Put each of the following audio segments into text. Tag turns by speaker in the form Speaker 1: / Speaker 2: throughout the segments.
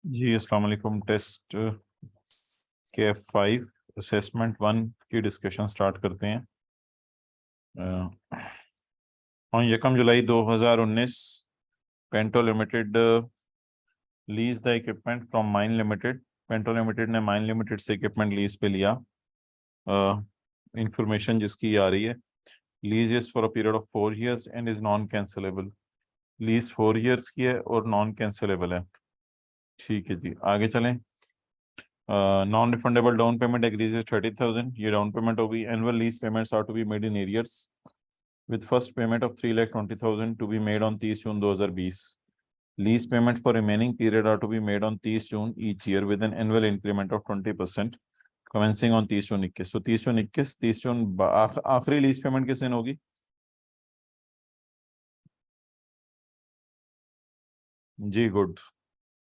Speaker 1: जी अस्सलाम वालेकुम। टेस्ट के 5 असेसमेंट 1 की डिस्कशन स्टार्ट करते हैं। On 1 July 2019 Pento limited lease the equipment from Mine limited. Pento limited ने माइन लिमिटेड से इक्विपमेंट लीज पे लिया। इंफॉर्मेशन जिसकी आ रही है, lease is for a period of 4 years and is non cancellable. Lease 4 years की है और नॉन कैंसिलेबल है। ठीक है जी, आगे चलें। Non refundable down payment agrees 30,000, ये डाउन पेमेंट होगी। Annual lease payments are to be made in arrears with first payment of 3,20,000 to be made on 30 June 2020। Lease payment for remaining period are to be made on 30 June each year with an annual increment of 20% commencing on 30 June 21। तो 30 June 21, 30 जून आखिरी lease payment किस दिन होगी? जी good,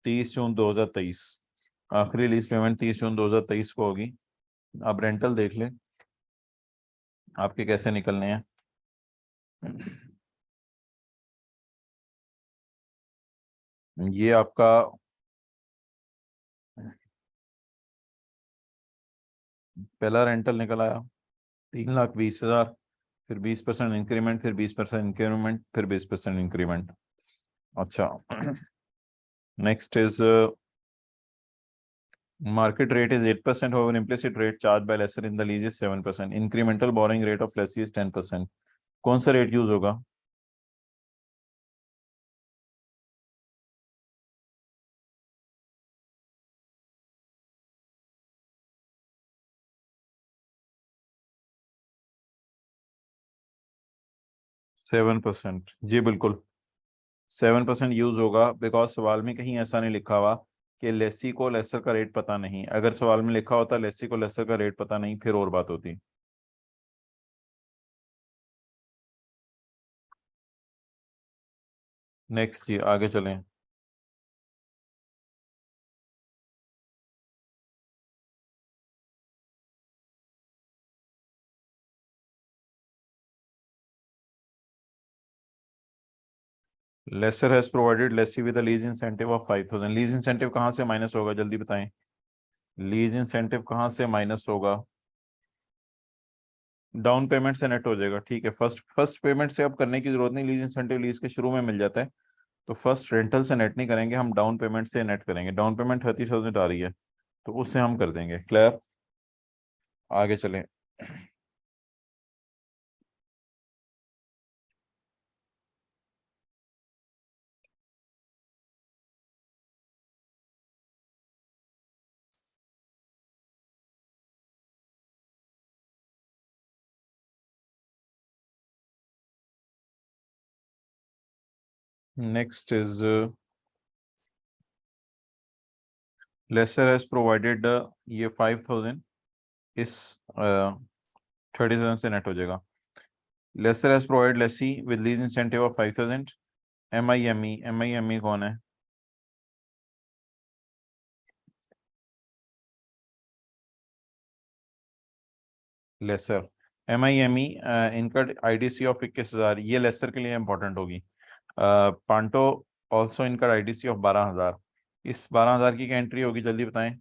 Speaker 1: 30 जून 2023 आखिरी lease payment 30 जून 2023 को होगी। अब rental देख लें आपके कैसे निकलने हैं। ये आपका पहला रेंटल निकल आया 3,20,000, फिर 20% इंक्रीमेंट, फिर 20% इंक्रीमेंट, फिर 20% इंक्रीमेंट। अच्छा, next is market rate is 8%, however implicit rate charged by lessor in the lease is 7%, incremental borrowing rate of lessee is 10%। कौन सा रेट यूज होगा? सेवन परसेंट, जी बिल्कुल 7% यूज होगा। बिकॉज सवाल में कहीं ऐसा नहीं लिखा हुआ कि लेसी को लेसर का रेट पता नहीं। अगर सवाल में लिखा होता लेसी को लेसर का रेट पता नहीं फिर और बात होती। नेक्स्ट जी, आगे चलें। Lessor has provided lessee with lease incentive of 5,000। Lease incentive कहाँ से माइनस होगा, जल्दी बताएं। लीज इंसेंटिव कहाँ से माइनस होगा? डाउन पेमेंट से नेट हो जाएगा। ठीक है, फर्स्ट पेमेंट से अब करने की जरूरत नहीं, लीज इंसेंटिव लीज के शुरू में मिल जाता है। तो फर्स्ट रेंटल से नेट नहीं करेंगे, हम डाउन पेमेंट से नेट करेंगे। डाउन पेमेंट 30,000 आ रही है तो उससे हम कर देंगे। क्लियर, आगे चलें। Next is lessor has provided, ये 5,000 इस 30,000 से नेट हो जाएगा। Lessor has provide lessee with lease incentive of 5,000। M I M E कौन है? Lessor. M I M E इनका आईडीसी ऑफ 21,000, ये लेसर के लिए इंपॉर्टेंट होगी। पांटो ऑल्सो इनका आईडीसी ऑफ 12,000। इस 12,000 की क्या एंट्री होगी, जल्दी बताएं।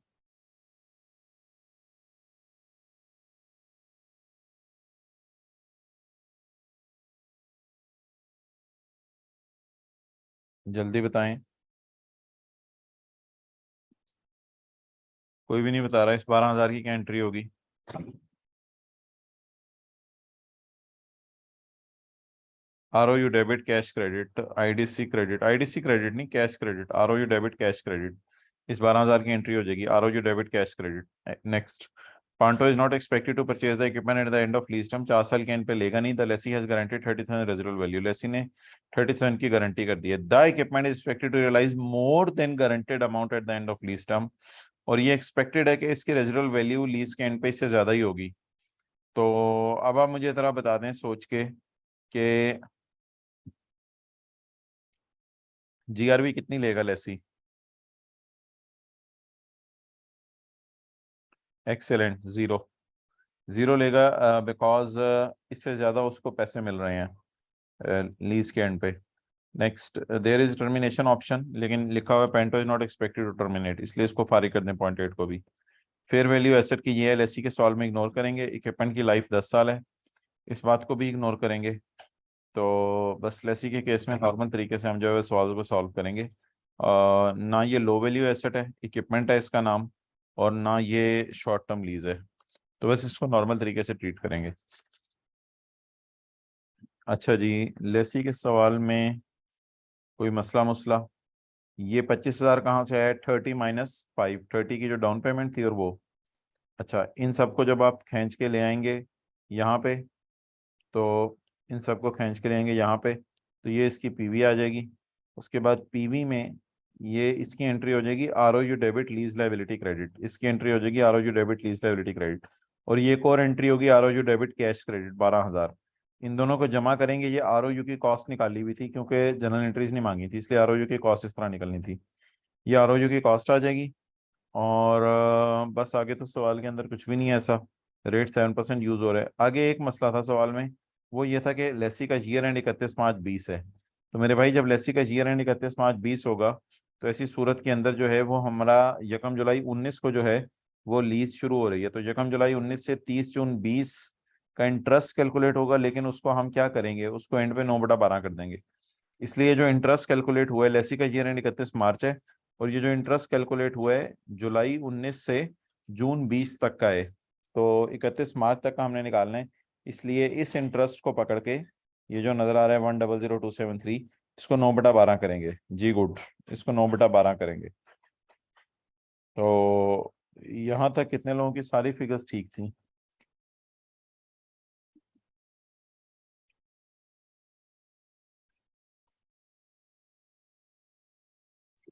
Speaker 1: जल्दी बताएं, कोई भी नहीं बता रहा। इस 12,000 की क्या एंट्री होगी? ROU debit cash credit, IDC credit नहीं, cash credit. ROU debit cash credit, इस 12,000 की एंट्री हो जाएगी। ROU debit cash credit. Next, Panto is not expected to purchase the equipment at the end of lease term. 4 साल के end पे लेगा नहीं। The lessee has guaranteed 30,000 residual value. Lessee ने 30,000 की गारंटी कर दी है। The equipment is expected to realise more than guaranteed amount at the end of lease term. और ये एक्सपेक्टेड है कि इसकी रेजिडुअल वैल्यू लीज के एंड पे इससे ज्यादा ही होगी। तो अब आप मुझे जरा बता दें सोच के कि GRV कितनी लेगा लेसी? Excellent, zero. जीरो लेगा बिकॉज इससे ज्यादा उसको पैसे मिल रहे हैं लीज के एंड पे। Next, there is termination option, लेकिन लिखा हुआ है Pento is not expected to terminate, इसलिए इसको फारिग कर दें पॉइंट 8 को भी। फेयर वैल्यू एसेट की ये है, एलएससी के सवाल में इग्नोर करेंगे। इक्विपमेंट की लाइफ 10 साल है, इस बात को भी इग्नोर करेंगे। तो बस लेसी के केस में नॉर्मल तरीके से हम जो है सवाल को सॉल्व करेंगे। ना ये लो वैल्यू एसेट है, इक्विपमेंट है इसका नाम, और ना ये शॉर्ट टर्म लीज है, तो बस इसको नॉर्मल तरीके से ट्रीट करेंगे। अच्छा जी, लेसी के सवाल में कोई मसला मुसला, ये 25,000 कहाँ से आया? 30 - 5, 30 की जो डाउन पेमेंट थी और वो। अच्छा, इन सबको जब आप खींच के ले आएंगे यहाँ पे, तो इन सबको खींच के ले आएंगे यहाँ पे, तो ये इसकी पीवी आ जाएगी। उसके बाद पीवी में ये इसकी एंट्री हो जाएगी आरओयू डेबिट लीज लाइबिलिटी क्रेडिट, इसकी एंट्री हो जाएगी आरओयू डेबिट लीज लाइबिलिटी क्रेडिट, और ये एक और एंट्री होगी आरओयू डेबिट कैश क्रेडिट 12,000। इन दोनों को जमा करेंगे, ये आरओयू की कॉस्ट निकाली हुई थी क्योंकि जनरल एंट्रीज नहीं मांगी थी, इसलिए आरओयू की कॉस्ट इस तरह निकलनी थी। ये आरओयू की कॉस्ट आ जाएगी। और बस आगे तो सवाल के अंदर कुछ भी नहीं है ऐसा। रेट 7% यूज हो रहा है। आगे एक मसला था सवाल में, वो ये था कि लेसी का ईयर एंड 31 मार्च 20 है। तो मेरे भाई, जब लेसी का ईयर एंड 31 मार्च 20 होगा, तो ऐसी सूरत के अंदर जो है वो हमारा 1 जुलाई 19 को जो है वो लीज शुरू हो रही है, तो 1 जुलाई 19 से 30 जून 20 का इंटरेस्ट कैलकुलेट होगा, लेकिन उसको हम क्या करेंगे, उसको एंड पे 9/12 कर देंगे। इसलिए जो इंटरेस्ट कैलकुलेट हुआ है, लेसी का ईयर एंड 31 मार्च है, और ये जो इंटरेस्ट कैलकुलेट हुआ है जुलाई 19 से जून 20 तक का है, तो 31 मार्च तक का हमने निकालना है। इसलिए इस इंटरेस्ट को पकड़ के, ये जो नजर आ रहा है 1,00,273, इसको 9/12 करेंगे जी। गुड, इसको 9/12 करेंगे। तो यहाँ तक कितने लोगों की सारी फिगर्स ठीक थी?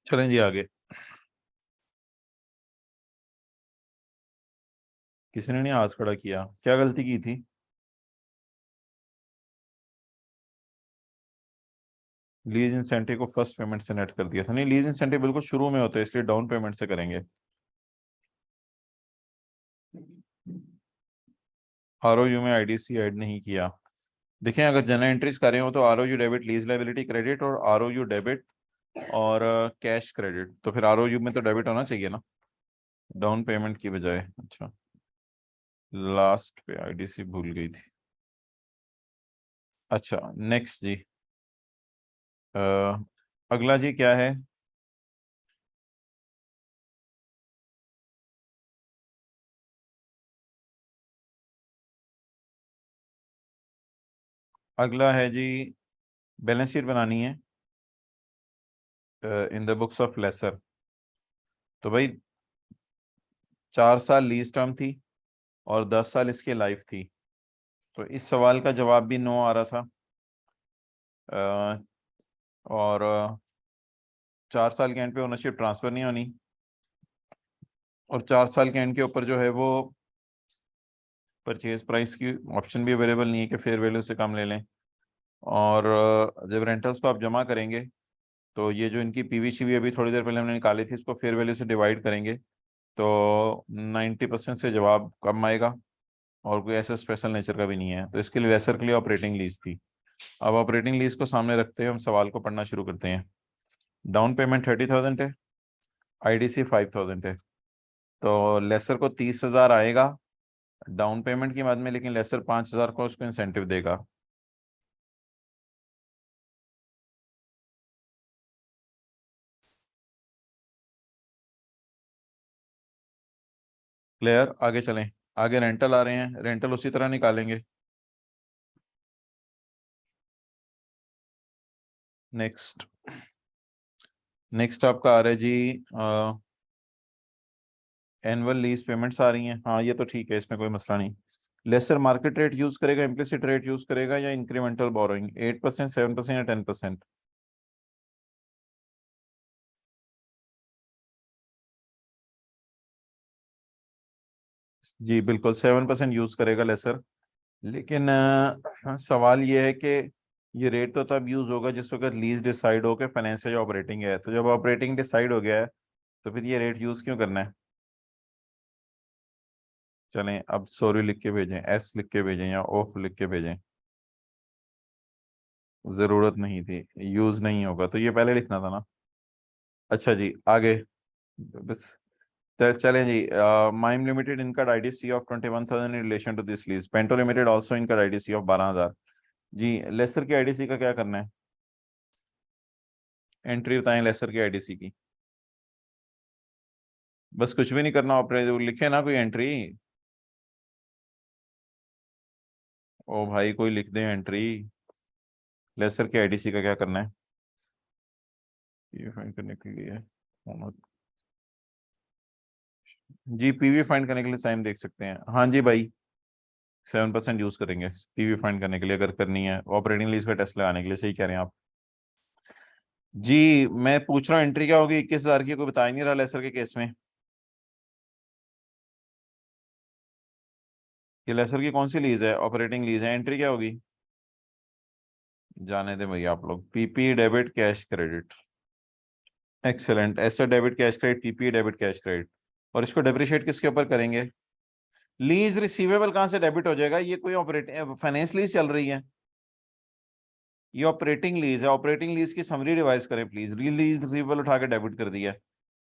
Speaker 1: चलें जी आगे। किसी ने नहीं हाथ खड़ा किया, क्या गलती की थी? लीज इंसेंटिव को फर्स्ट पेमेंट से नेट कर दिया था। नहीं, लीज इंसेंटिव बिल्कुल शुरू में होता है, इसलिए डाउन पेमेंट से करेंगे। आरओयू में आईडीसी ऐड नहीं किया। देखें, अगर जनरल एंट्रीज कर रहे हो तो आरओयू डेबिट लीज लाइबिलिटी क्रेडिट और आरओयू डेबिट और कैश क्रेडिट, तो फिर आरओयू में तो डेबिट होना चाहिए ना, डाउन पेमेंट की बजाय। अच्छा, लास्ट पे आईडीसी भूल गई थी। अच्छा, नेक्स्ट जी। अ, अगला जी क्या है? अगला है जी, बैलेंस शीट बनानी है in the books of lessor. तो भाई, 4 साल लीज टर्म थी और 10 साल इसकी लाइफ थी, तो इस सवाल का जवाब भी नो आ रहा था। और 4 साल के एंड पे ओनरशिप ट्रांसफर नहीं होनी, और 4 साल के एंड के ऊपर जो है वो परचेज प्राइस की ऑप्शन भी अवेलेबल नहीं है कि फेयर वैल्यू से कम ले लें। और जब रेंटल्स को आप जमा करेंगे, तो ये जो इनकी पीवीसी अभी थोड़ी देर पहले हमने निकाली थी, इसको फेयर वैल्यू से डिवाइड करेंगे, तो 90% से जवाब कम आएगा, और कोई ऐसा स्पेशल नेचर का भी नहीं है, तो इसके लिए लेसर के लिए ऑपरेटिंग लीज थी। अब ऑपरेटिंग लीज को सामने रखते हुए हम सवाल को पढ़ना शुरू करते हैं। डाउन पेमेंट 30,000 है, आईडीसी 5,000 है, तो लेसर को 30,000 आएगा डाउन पेमेंट की बाद में, लेकिन लेसर 5,000 को उसको इंसेंटिव देगा। क्लियर? आगे चलें। आगे रेंटल आ रहे हैं, रेंटल उसी तरह निकालेंगे। नेक्स्ट, नेक्स्ट आपका आ रहा है जी, एनुअल लीज पेमेंट्स आ रही हैं। हाँ, ये तो ठीक है, इसमें कोई मसला नहीं। लेसर मार्केट रेट यूज करेगा, इम्प्लिसिट रेट यूज करेगा, या इंक्रीमेंटल बोरोइंग, 8%, 7% या 10%? जी बिल्कुल, 7% यूज करेगा लेसर। लेकिन सवाल ये है कि ये रेट तो तब यूज होगा जिस वक्त लीज डिसाइड हो के फाइनेंस या ऑपरेटिंग है, तो जब ऑपरेटिंग डिसाइड हो गया है, तो फिर ये रेट यूज क्यों करना है? चलें, अब सॉरी लिख के भेजें, एस लिख के भेजें या ऑफ लिख के भेजें? जरूरत नहीं थी, यूज नहीं होगा, तो ये पहले लिखना था ना। अच्छा जी आगे, बस। तो चलें जी, माइम लिमिटेड इनका IDC of 21,000 in relation to this lease, Pento limited also इनका आईडीसी ऑफ 12,000। जी लेसर की आईडीसी का क्या करना है? एंट्री बताएं लेसर की आईडीसी की। बस कुछ भी नहीं करना, ऑपरेटर लिखे ना कोई एंट्री। ओ भाई कोई लिख दे एंट्री। लेसर की आईडीसी का क्या करना है? ये फाइंड करने के लिए जी, पीवी फाइंड करने के लिए साइन देख सकते हैं, हाँ जी भाई। 7% यूज करेंगे पीवी फाइंड करने के लिए, अगर करनी है ऑपरेटिंग लीज पे टेस्ट लगाने के लिए, सही कह रहे हैं आप। जी मैं पूछ रहा हूँ एंट्री क्या होगी 21,000 की, कोई बता ही नहीं रहा लेसर के केस में। ये लेसर की कौन सी लीज है? ऑपरेटिंग लीज है, एंट्री क्या होगी? जाने दें भैया आप लोग, PP debit cash credit. Excellent, ऐसा debit cash credit, PP debit cash credit. और इसको डेप्रिशिएट किसके ऊपर करेंगे? लीज रिसीवेबल कहाँ से डेबिट हो जाएगा? ये कोई ऑपरेटिंग फाइनेंस लीज चल रही है, ये ऑपरेटिंग लीज है। ऑपरेटिंग लीज की समरी रिवाइज करें प्लीज, लीज रिसीवेबल उठा के डेबिट कर दिया।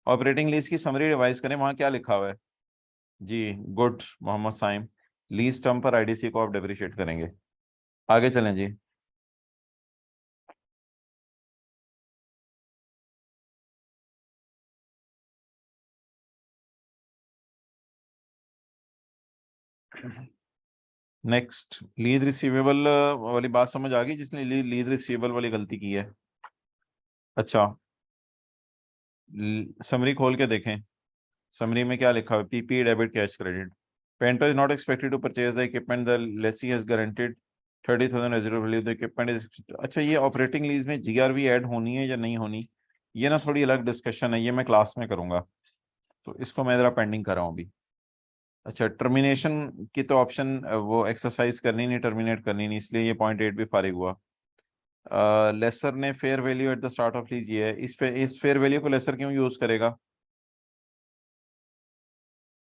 Speaker 1: ऑपरेटिंग लीज की समरी रिवाइज करें, वहां क्या लिखा हुआ है? जी good Mohammad Saim, lease term पर आईडीसी को आप डेप्रिशिएट करेंगे। आगे चलें जी। नेक्स्ट, लीज रिसीवेबल वाली बात समझ आ गई जिसने लीज रिसीवेबल वाली गलती की है? अच्छा, समरी खोल के देखें, समरी में क्या लिखा है? PP debit cash credit, Pento is not expected to purchase the equipment, the lessee has guaranteed 30,000 residual value, the equipment is. अच्छा, ये ऑपरेटिंग लीज में जीआरवी ऐड होनी है या नहीं होनी, ये ना थोड़ी अलग डिस्कशन है, ये मैं क्लास में करूंगा, तो इसको मैं जरा पेंडिंग कर रहा हूँ अभी। अच्छा, टर्मिनेशन की तो ऑप्शन वो एक्सरसाइज करनी नहीं, टर्मिनेट करनी नहीं, इसलिए ये पॉइंट 8 भी फारिग हुआ। लेसर ने fair value at the start of lease, ये है, इस फेयर वैल्यू को लेसर क्यों यूज करेगा?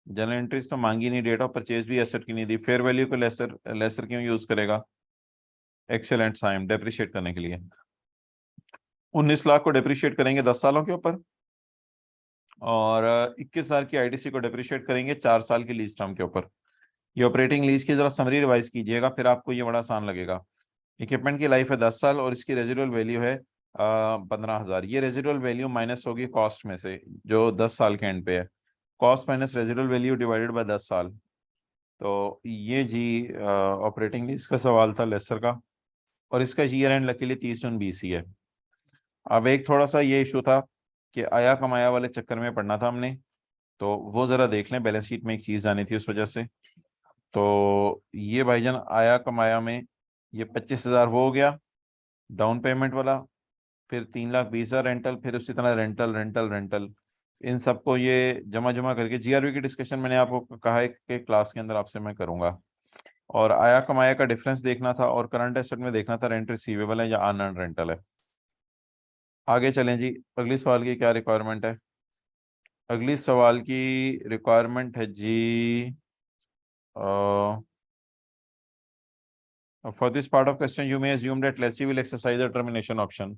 Speaker 1: जनरल एंट्रीज तो मांगी नहीं, डेट ऑफ परचेज भी एसेट की नहीं दी, फेयर वैल्यू को लेसर लेसर क्यों यूज करेगा? एक्सेलेंट साइम, डेप्रिशिएट करने के लिए। 19 लाख को डेप्रिशिएट करेंगे 10 सालों के ऊपर, और 21,000 की आईडीसी को डेप्रिशिएट करेंगे 4 साल की लीज टर्म के ऊपर। ये ऑपरेटिंग लीज की जरा समरी रिवाइज कीजिएगा, फिर आपको ये बड़ा आसान लगेगा। इक्विपमेंट की लाइफ है 10 साल और इसकी रेजिडुअल वैल्यू है 15,000। ये रेजिडुअल वैल्यू माइनस होगी कॉस्ट में से, जो 10 साल के एंड पे है। Cost minus residual value divided by 10 साल। तो ये जी ऑपरेटिंग लीज का सवाल था लेसर का, और इसका ईयर एंड लकीली 30 जून 20 ही है। अब एक थोड़ा सा ये इशू था कि आया कमाया वाले चक्कर में पढ़ना था हमने, तो वो जरा देख लें, बैलेंस शीट में एक चीज आनी थी उस वजह से। तो ये भाईजान आया कमाया में ये 25,000 वो हो गया डाउन पेमेंट वाला, फिर 3,20,000 रेंटल, फिर उसी तरह रेंटल रेंटल रेंटल, इन सबको ये जमा जमा करके जीआरवी की डिस्कशन मैंने आपको कहा है कि क्लास के अंदर आपसे मैं करूंगा। और आया कमाया का डिफरेंस देखना था, और करंट एसेट में देखना था रेंट रिसीवेबल है या अनअर्न्ड रेंटल है। आगे चलें जी, अगली सवाल की क्या रिक्वायरमेंट है? अगली सवाल की रिक्वायरमेंट है जी, for this part of question you may assume that lessee will exercise the termination option.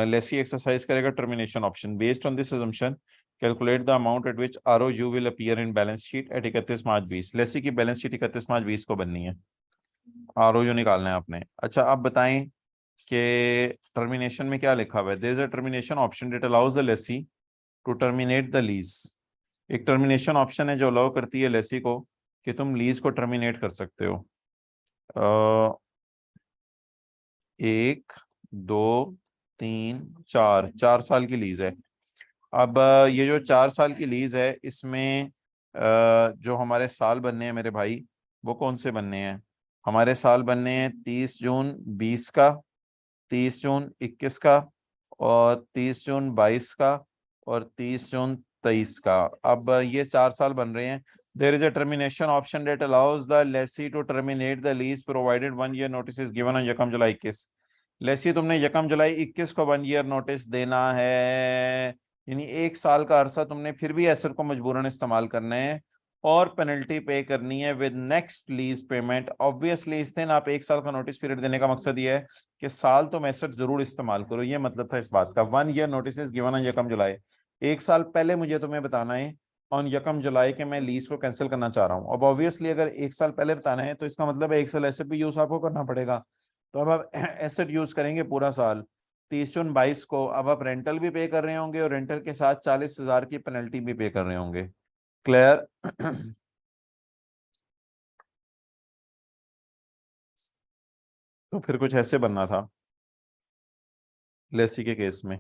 Speaker 1: Lessee exercise करेगा termination option, based on this assumption calculate the amount at which RO U will appear in balance sheet at 31 March 20। Lessee की balance sheet 31 March 20 को बननी है, RO you निकालना है आपने। अच्छा आप बताएं कि टर्मिनेशन में क्या लिखा हुआ है? There is a termination option that allows the lessee to terminate the lease. एक टर्मिनेशन ऑप्शन है जो अलाउ करती है लेसी को कि तुम लीज को टर्मिनेट कर सकते हो। 1, 2, 3, 4, 4 साल की लीज है। अब ये जो 4 साल की लीज है, इसमें जो हमारे साल बनने हैं मेरे भाई, वो कौन से बनने हैं? हमारे साल बनने हैं 30 जून 20 का, 30 जून 21 का, और 30 जून 22 का, और 30 जून 23 का। अब ये 4 साल बन रहे हैं। There is a termination option that allows the lessee to terminate the lease provided 1 year notice is given on यकम जुलाई 21। लेसी तुमने यकम जुलाई 21 को 1 ईयर नोटिस देना है, यानी 1 साल का अरसा तुमने फिर भी एसेट को मजबूरन इस्तेमाल करना है, और पेनल्टी पे करनी है with next lease payment. Obviously इस दिन आप 1 साल का नोटिस पीरियड देने का मकसद ये है कि साल तो एसेट जरूर इस्तेमाल करो, ये मतलब था इस बात का। 1 year notice is given on यकम जुलाई। 1 साल पहले मुझे तुम्हें बताना है ऑन यकम जुलाई के मैं लीज को कैंसिल करना चाह रहा हूँ। अब ऑब्वियसली अगर 1 साल पहले बताना है तो इसका मतलब है 1 साल एसेट भी यूज आपको करना पड़ेगा। तो अब आप एसेट यूज करेंगे पूरा साल 30/6 को। अब आप रेंटल भी पे कर रहे होंगे और रेंटल के साथ 40,000 की पेनल्टी भी पे कर रहे होंगे। क्लियर? तो फिर कुछ ऐसे बनना था लेसी के केस में।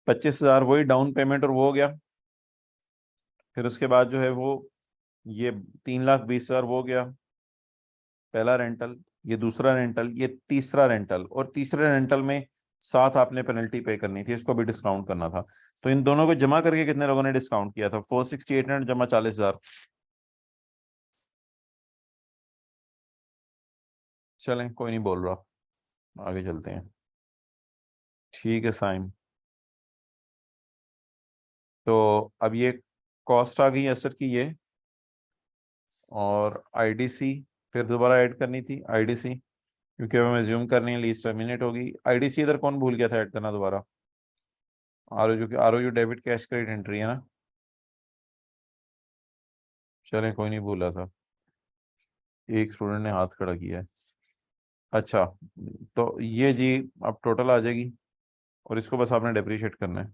Speaker 1: 25,000 वही डाउन पेमेंट और वो हो गया। फिर उसके बाद जो है वो ये 3,20,000 वो हो गया पहला रेंटल, ये दूसरा रेंटल, ये तीसरा रेंटल, और तीसरे रेंटल में साथ आपने पेनल्टी पे करनी थी, इसको भी डिस्काउंट करना था। तो इन दोनों को जमा करके कितने लोगों ने डिस्काउंट किया था? 468 जमा 40,000। चलें, कोई नहीं बोल रहा, आगे चलते हैं। ठीक है साइम। तो अब ये कॉस्ट आ गई एसेट की ये, और आईडीसी फिर दोबारा ऐड करनी थी आईडीसी, क्योंकि अब हम एज्यूम करनी है लीज टर्मिनेट होगी। आईडीसी इधर कौन भूल गया था ऐड करना दोबारा? आरओयू की आरओयू डेबिट कैश क्रेडिट एंट्री है ना। चलें, कोई नहीं भूला था, एक स्टूडेंट ने हाथ खड़ा किया है। अच्छा, तो ये जी अब टोटल आ जाएगी और इसको बस आपने डेप्रिशिएट करना है।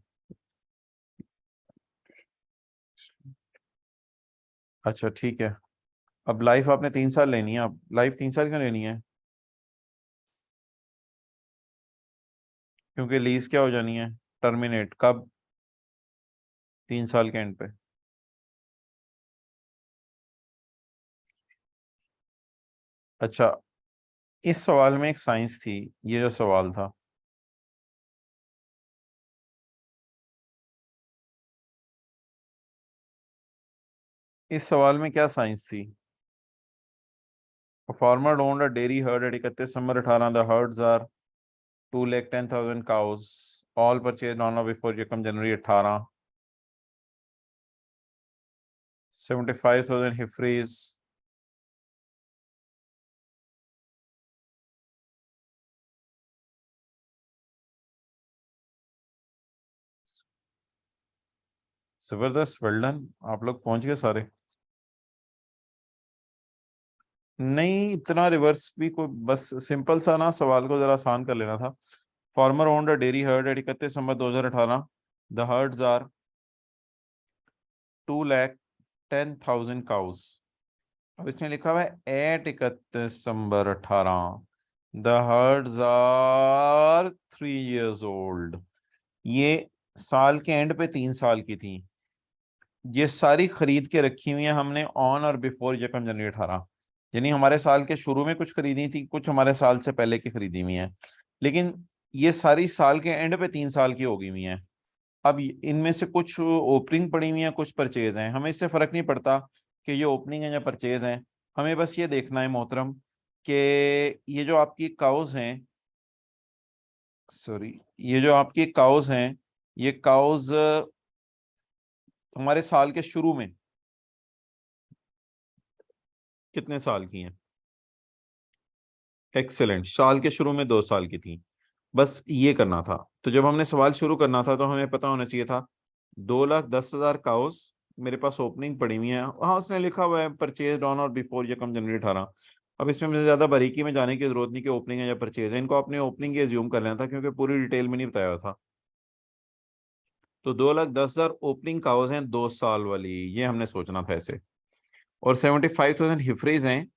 Speaker 1: अच्छा ठीक है। अब लाइफ आपने 3 साल लेनी है। अब लाइफ 3 साल क्यों लेनी है? क्योंकि लीज क्या हो जानी है? टर्मिनेट कब? 3 साल के एंड पे। अच्छा, इस सवाल में एक साइंस थी, ये जो सवाल था, इस सवाल में क्या साइंस थी? Farmer owned a dairy herd at 31 December 18। The herds are 2,10,000 cows, all purchased on or before यकम जनवरी 18। 75,000 heifers, जबरदस्त, वेल डन, आप लोग पहुंच गए सारे। नहीं, इतना रिवर्स भी कोई, बस सिंपल सा ना सवाल को जरा आसान कर लेना था। Farmer owned a dairy herd at 31 December 2018। The herds are 2,10,000 cows। अब इसमें लिखा हुआ है at 31 December 2018। The herds are 3 years old. ये साल के एंड पे 3 साल की थी। ये सारी खरीद के रखी हुई है हमने ऑन और बिफोर यकम जनवरी 18। यानी हमारे साल के शुरू में कुछ खरीदी थी, कुछ हमारे साल से पहले की खरीदी हुई है, लेकिन ये सारी साल के एंड पे 3 साल की हो गई हुई हैं। अब इनमें से कुछ ओपनिंग पड़ी हुई है, कुछ परचेज हैं। हमें इससे फर्क नहीं पड़ता कि ये ओपनिंग है या परचेज हैं। हमें बस ये देखना है मोहतरम कि ये जो आपकी काउज हैं, सॉरी, ये जो आपकी काउज हैं, ये काउज हमारे साल के शुरू में कितने साल की हैं? एक्सेलेंट, साल के शुरू में 2 साल की थी। बस ये करना था। तो जब हमने सवाल शुरू करना था तो हमें पता होना चाहिए था 2,10,000 काउस मेरे पास ओपनिंग पड़ी हुई है। हाँ, उसने लिखा हुआ है परचेज ऑन और बिफोर यकम जनवरी 18। अब इसमें मुझे ज्यादा बारीकी में जाने की जरूरत नहीं कि ओपनिंग है या परचेज है, इनको अपने ओपनिंग ये ज्यूम कर लेना था क्योंकि पूरी डिटेल में नहीं बताया हुआ था। तो 2,10,000 ओपनिंग काउस हैं 2 साल वाली, ये हमने सोचना था ऐसे। और 75,000 हिफरीज हैं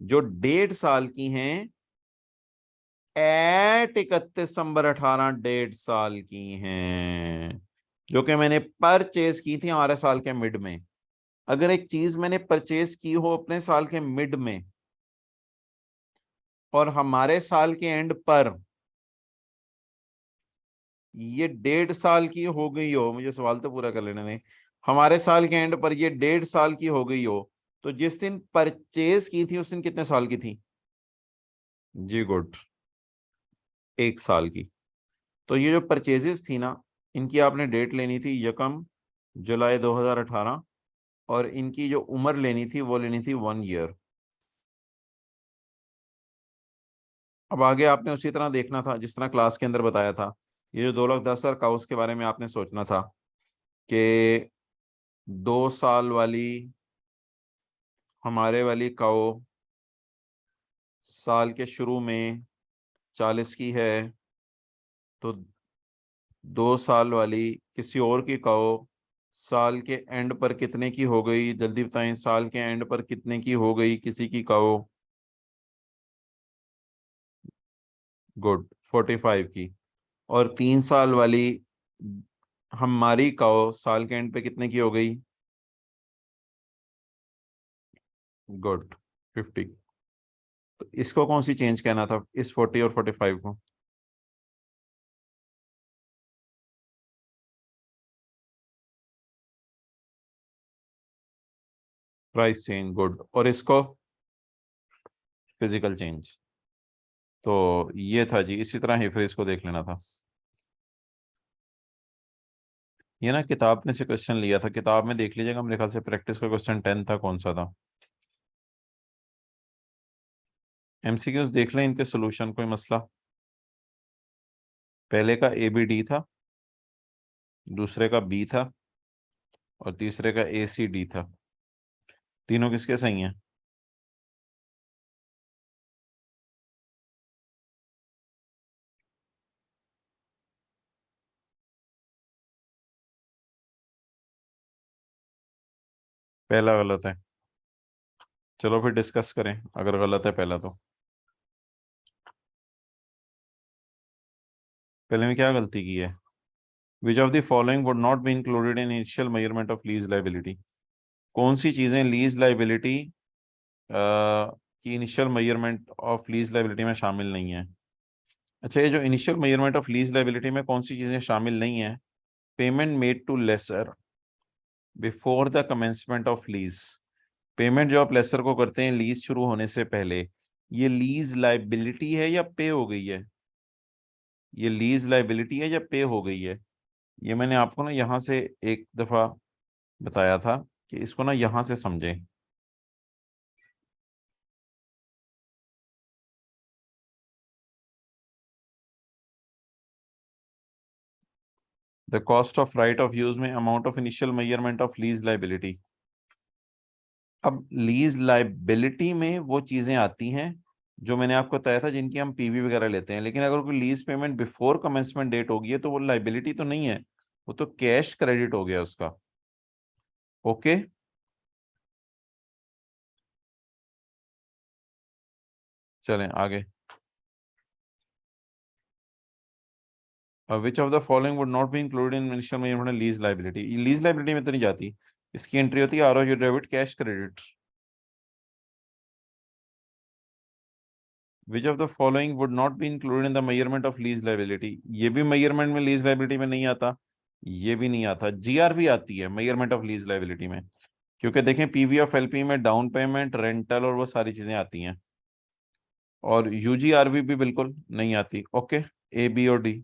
Speaker 1: जो 1.5 साल की हैं एट 31 दिसंबर 18, 1.5 साल की हैं, जो कि मैंने परचेज की थी हमारे साल के मिड में। अगर एक चीज मैंने परचेज की हो अपने साल के मिड में और हमारे साल के एंड पर ये 1.5 साल की हो गई हो, मुझे सवाल तो पूरा कर लेने दें, हमारे साल के एंड पर ये 1.5 साल की हो गई हो, तो जिस दिन परचेज की थी उस दिन कितने साल की थी? जी गुड, 1 साल की। तो ये जो परचेजेस थी ना, इनकी आपने डेट लेनी थी यकम जुलाई 2018, और इनकी जो उम्र लेनी थी वो लेनी थी 1 ईयर। अब आगे आपने उसी तरह देखना था जिस तरह क्लास के अंदर बताया था। ये जो 2,10,000 काउस के बारे में आपने सोचना था कि 2 साल वाली हमारे वाली काऊ साल के शुरू में 40 की है, तो 2 साल वाली किसी और की काऊ साल के एंड पर कितने की हो गई? जल्दी बताएं, साल के एंड पर कितने की हो गई किसी की काऊ? गुड, 45 की। और 3 साल वाली हमारी काऊ साल के एंड पे कितने की हो गई? गुड, 50। तो इसको कौन सी चेंज कहना था, इस 40 और 45 को? Price change, good. और इसको फिजिकल चेंज। तो ये था जी, इसी तरह ही फिर इसको देख लेना था। ये ना किताब में से क्वेश्चन लिया था, किताब में देख लीजिएगा, मेरे ख्याल से प्रैक्टिस का क्वेश्चन 10 था, कौन सा था? एमसीक्यूज देख लें इनके सोल्यूशन, कोई मसला? पहले का ए बी डी था, दूसरे का बी था, और तीसरे का ए सी डी था। तीनों किसके सही हैं? पहला गलत है। चलो फिर डिस्कस करें, अगर गलत है पहला तो। पहले में क्या गलती की है? Which of the following would not be included in initial measurement of lease liability? कौन सी चीजें लीज लाइबिलिटी की initial measurement of lease liability में शामिल नहीं है? अच्छा, ये जो initial measurement of lease liability में कौन सी चीजें शामिल नहीं है? Payment made to lessor before the commencement of lease. Payment जो आप लेसर को करते हैं लीज शुरू होने से पहले, ये लीज लाइबिलिटी है या पे हो गई है? ये लीज लाइबिलिटी है या पे हो गई है? ये मैंने आपको ना यहाँ से एक दफा बताया था कि इसको ना यहाँ से समझें। The cost of right of use में amount of initial measurement of lease liability. अब लीज लाइबिलिटी में वो चीजें आती हैं जो मैंने आपको बताया था, जिनकी हम पीवी वगैरह लेते हैं, लेकिन अगर कोई lease payment before commencement date होगी है तो वो लाइबिलिटी तो नहीं है, वो तो कैश क्रेडिट हो गया उसका। ओके, चलें आगे। Which of the following would not be included in initial measurement lease liability? Lease liability में तो नहीं जाती, इसकी एंट्री होती है R O debit cash credit. Which of the following would not be included in the measurement of lease liability? ये भी measurement में लीज लाइबिलिटी में नहीं आता, ये भी नहीं आता। जीआरबी आती है मेजरमेंट ऑफ लीज लाइबिलिटी में, क्योंकि देखें पीवी ऑफ एलपी में डाउन पेमेंट, रेंटल और वो सारी चीजें आती हैं। और यूजीआरबी भी बिल्कुल नहीं आती। ओके, ए बी और डी।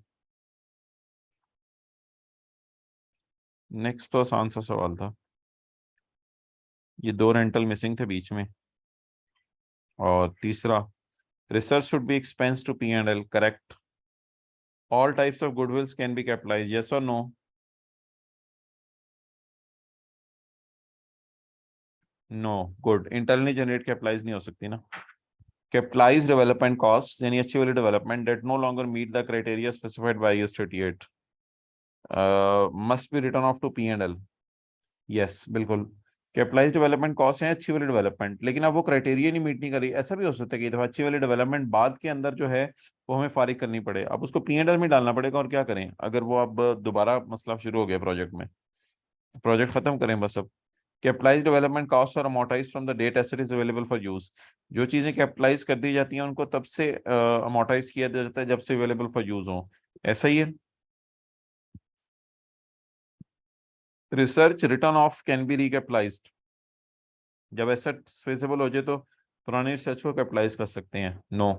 Speaker 1: नेक्स्ट तो आसान सा सवाल था, ये दो रेंटल मिसिंग थे बीच में। और तीसरा, research should be expense to P and L, correct. All types of goodwills can be capitalise, yes or no? No, good. Internally generate capitalise नहीं हो सकती ना। कैपिटलाइज डेवलपमेंट कॉस्ट यानी अच्छी वाली development that no longer meet the criteria specified by IAS 38 must be written off to P and L. Yes, बिल्कुल। Capitalize development cost है अच्छी वाली डेवलपमेंट, लेकिन अब वो क्राइटेरिया नहीं मीट नहीं कर रही। ऐसा भी हो सकता है कि दफा अच्छी वाली डेवलपमेंट बाद के अंदर जो है वो हमें फारिग करनी पड़े, अब उसको पी एंड एल में डालना पड़ेगा। और क्या करें अगर वो अब दोबारा मसला शुरू हो गया प्रोजेक्ट में? प्रोजेक्ट खत्म करें बस अब। कैपिटलाइज डेवलपमेंट कॉस्ट और amortize from the date asset is available for use. जो चीजें कैपिटलाइज कर दी जाती हैं उनको तब से अमोर्टाइज किया जाता है जब से अवेलेबल फॉर यूज हो। ऐसा ही है। Research written off can be recapitalised, जब एसेट फेजिबल हो जाए तो पुराने रिसर्च को कैपिटलाइज कर सकते हैं। नो।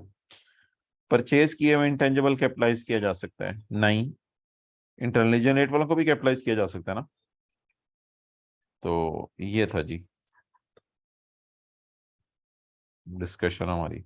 Speaker 1: परचेज किए हुए इंटेंजिबल कैपिटलाइज किया जा सकता है? नहीं। इंटरनली जनरेट वालों को भी कैपिटलाइज किया जा सकता है ना। तो ये था जी डिस्कशन हमारी।